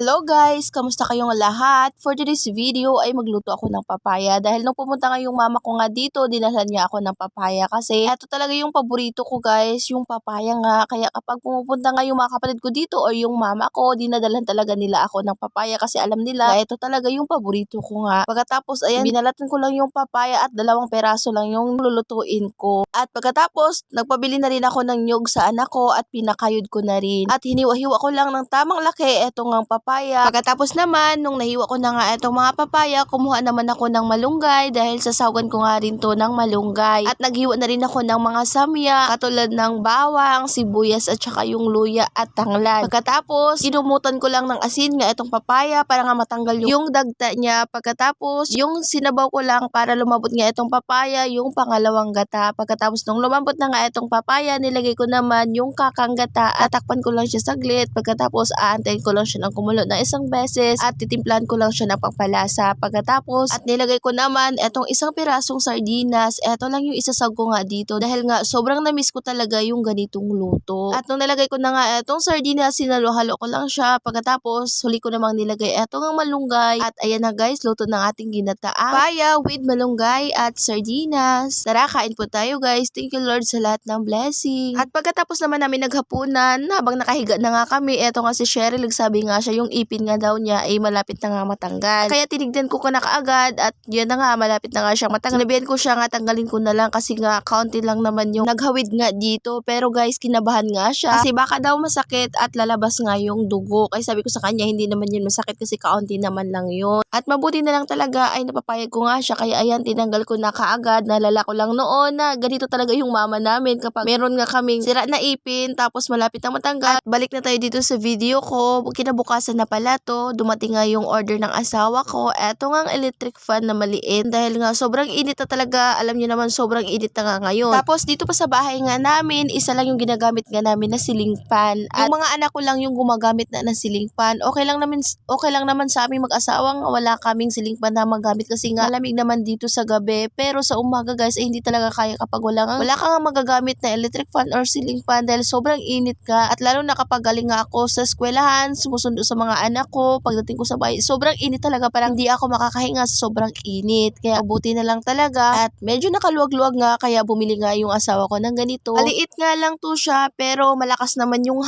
Hello guys! Kamusta kayong lahat? For today's video ay magluto ako ng papaya dahil nung pumunta nga yung mama ko nga dito, dinalhan niya ako ng papaya kasi ito talaga yung paborito ko guys, yung papaya nga. Kaya kapag pumupunta nga yung mga kapatid ko dito o yung mama ko, dinadalhan talaga nila ako ng papaya kasi alam nila na ito talaga yung paborito ko nga. Pagkatapos ayan, binalatan ko lang yung papaya at 2 peraso lang yung lulutuin ko. At pagkatapos, nagpabili na rin ako ng nyug sa anak ko at pinakayod ko na rin. At hiniwa-hiwa ko lang ng tamang laki etong ang papaya. Pagkatapos naman, nung nahiwa ko na nga itong mga papaya, kumuha naman ako ng malunggay dahil sasawagan ko nga rin to ng malunggay. At naghiwa na rin ako ng mga samya, katulad ng bawang, sibuyas at saka yung luya at tanglad. Pagkatapos, inumutan ko lang ng asin nga itong papaya para nga matanggal yung dagta niya. Pagkatapos, yung sinabaw ko lang para lumabot nga itong papaya, yung pangalawang gata. Pagkatapos nung lumambot na nga itong papaya, nilagay ko naman yung kakang gata at takpan ko lang siya saglit. Pagkatapos, aantayin ko lang siya ng kumulo na isang beses at titimplahan ko lang siya ng pampalasa. Pagkatapos at nilagay ko naman etong 1 pirasong sardinas. Eto lang yung isasag ko nga dito dahil nga sobrang na-miss ko talaga yung ganitong luto. At nung nilagay ko na nga etong sardinas, sinalo-halo ko lang siya. Pagkatapos huli ko namang nilagay etong malunggay at ayan na guys, luto ng ating ginataang papaya with malunggay at sardinas. Tara, kain po tayo guys. Thank you Lord sa lahat ng blessing. At pagkatapos naman namin naghapunan, habang nakahiga na nga kami, eto nga si Cheryl, sabi nga siya yung ipin nga daw niya ay malapit na nga matanggal. Kaya tinignan ko na kaagad at yun na nga, malapit na nga siyang matanggal. Sinabihan ko siya nga tanggalin ko na lang kasi nga kaunti lang naman yung naghawid nga dito. Pero guys, kinabahan nga siya kasi baka daw masakit at lalabas nga yung dugo. Kaya sabi ko sa kanya, hindi naman yun masakit kasi kaunti naman lang yun. At mabuti na lang talaga ay napapayag ko nga siya. Kaya ayan, tinanggal ko na kaagad. Nalala ko lang noon na ganito talaga yung mama namin kapag meron nga kaming sira na ipin tapos malapit na matanggal. At balik na tayo dito sa video ko. Kinabukasan na pala to, dumating nga yung order ng asawa ko. Eto nga ang electric fan na maliit dahil nga sobrang init na talaga. Alam niyo naman sobrang init na nga ngayon. Tapos dito pa sa bahay nga namin, isa lang yung ginagamit nga namin na ceiling fan. At yung mga anak ko lang yung gumagamit na ng ceiling fan. Okay lang naman sa aming mag-asawang wala kaming ceiling fan na magamit kasi nga malamig naman dito sa gabi. Pero sa umaga guys, ay hindi talaga kaya kapag wala kang magagamit na electric fan or ceiling fan dahil sobrang init ka. At lalo na kapag galing nga ako sa eskwelahan, sumusundo sa mga anak ko, pagdating ko sa bahay, sobrang init talaga, parang di ako makakahinga sa sobrang init. Kaya buti na lang talaga at medyo nakaluwag-luwag nga kaya bumili nga yung asawa ko ng ganito. Maliit nga lang to siya pero malakas naman yung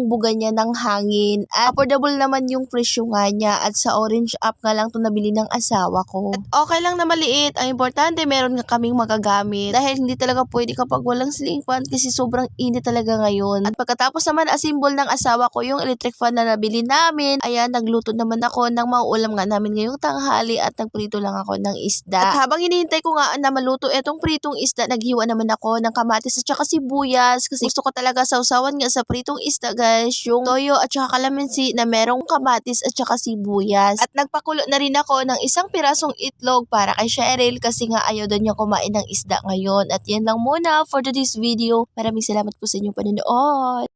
buga niya ng hangin at affordable naman yung presyo nga niya at sa Orange app nga lang to nabili ng asawa ko. At okay lang na maliit, ang importante meron nga kaming magagamit dahil hindi talaga pwede kapag walang ceiling fan kasi sobrang init talaga ngayon. At pagkatapos naman assemble ng asawa ko yung electric fan na nabili namin, ayan, nagluto naman ako ng mauulam nga namin ngayong tanghali at nagprito lang ako ng isda. At habang hinihintay ko nga na maluto etong pritong isda, naghiwa naman ako ng kamatis at saka sibuyas kasi gusto ko talaga sausawan nga sa pritong isda guys, yung toyo at saka kalamansi na merong kamatis at saka sibuyas. At nagpakulo na rin ako ng 1 pirasong itlog para kay Cheryl kasi nga ayaw daw niya kumain ng isda ngayon. At yan lang muna for today's video. Maraming salamat po sa inyong panonood.